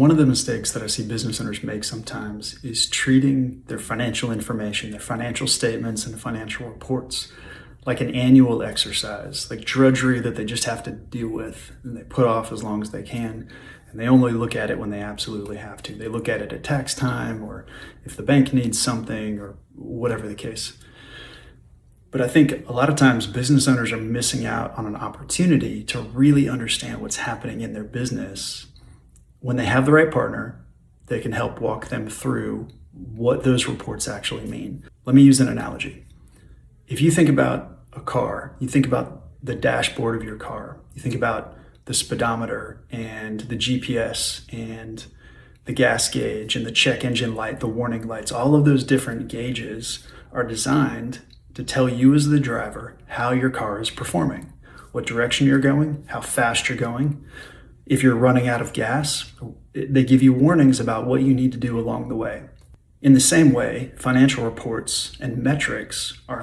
one of the mistakes that I see business owners make sometimes is treating their financial information, their financial statements and financial reports like an annual exercise, like drudgery that they just have to deal with and they put off as long as they can. And they only look at it when they absolutely have to. They look at it at tax time or if the bank needs something or whatever the case. But I think a lot of times business owners are missing out on an opportunity to really understand what's happening in their business. When they have the right partner, they can help walk them through what those reports actually mean. Let me use an analogy. If you think about a car, you think about the dashboard of your car, you think about the speedometer and the GPS and the gas gauge and the check engine light, the warning lights, all of those different gauges are designed to tell you as the driver how your car is performing, what direction you're going, how fast you're going. If you're running out of gas, they give you warnings about what you need to do along the way. In the same way, financial reports and metrics are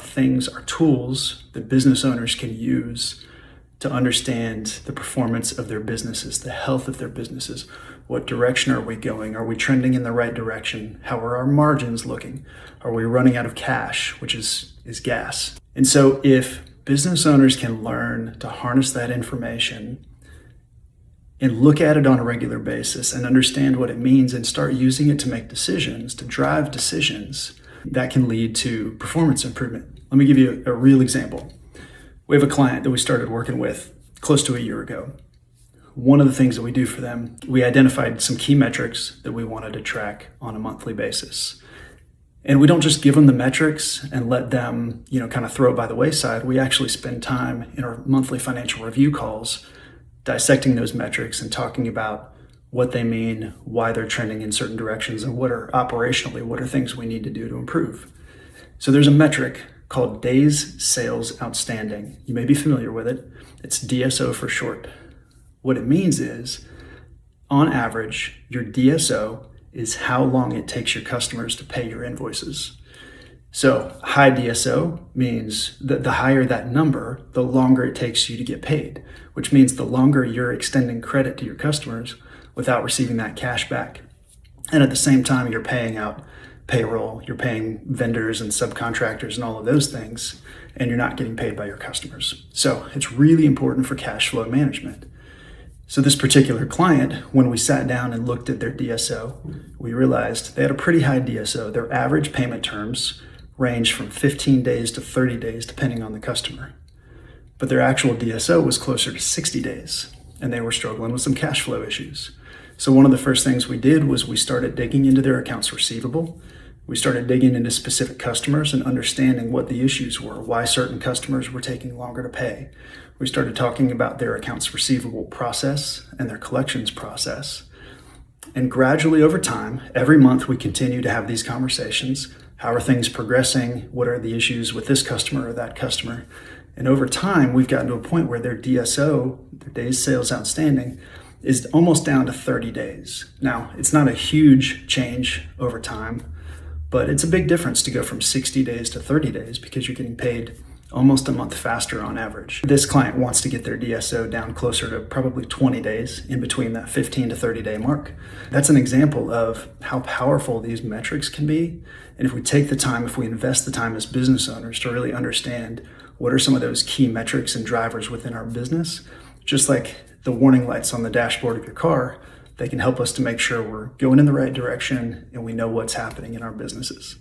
tools that business owners can use to understand the performance of their businesses, the health of their businesses. What direction are we going? Are we trending in the right direction? How are our margins looking? Are we running out of cash, which is gas? And so if business owners can learn to harness that information and look at it on a regular basis and understand what it means and start using it to make decisions, to drive decisions, that can lead to performance improvement. Let me give you a real example. We have a client that we started working with close to a year ago. One of the things that we do for them, we identified some key metrics that we wanted to track on a monthly basis. And we don't just give them the metrics and let them, kind of throw it by the wayside. We actually spend time in our monthly financial review calls dissecting those metrics and talking about what they mean, why they're trending in certain directions, and what are things we need to do to improve. So there's a metric called Days Sales Outstanding. You may be familiar with it. It's DSO for short. What it means is, on average, your DSO is how long it takes your customers to pay your invoices. So high DSO means that the higher that number, the longer it takes you to get paid, which means the longer you're extending credit to your customers without receiving that cash back. And at the same time, you're paying out payroll, you're paying vendors and subcontractors and all of those things, and you're not getting paid by your customers. So it's really important for cash flow management. So this particular client, when we sat down and looked at their DSO, we realized they had a pretty high DSO. Their average payment terms range from 15 days to 30 days, depending on the customer. But their actual DSO was closer to 60 days, and they were struggling with some cash flow issues. So one of the first things we did was we started digging into their accounts receivable. We started digging into specific customers and understanding what the issues were, why certain customers were taking longer to pay. We started talking about their accounts receivable process and their collections process. And gradually over time, every month we continue to have these conversations. How are things progressing? What are the issues with this customer or that customer? And over time, we've gotten to a point where their DSO, their Days Sales Outstanding, is almost down to 30 days. Now, it's not a huge change over time, but it's a big difference to go from 60 days to 30 days because you're getting paid almost a month faster on average. This client wants to get their DSO down closer to probably 20 days in between that 15 to 30 day mark. That's an example of how powerful these metrics can be. And if we take the time, if we invest the time as business owners to really understand what are some of those key metrics and drivers within our business, just like the warning lights on the dashboard of your car, they can help us to make sure we're going in the right direction and we know what's happening in our businesses.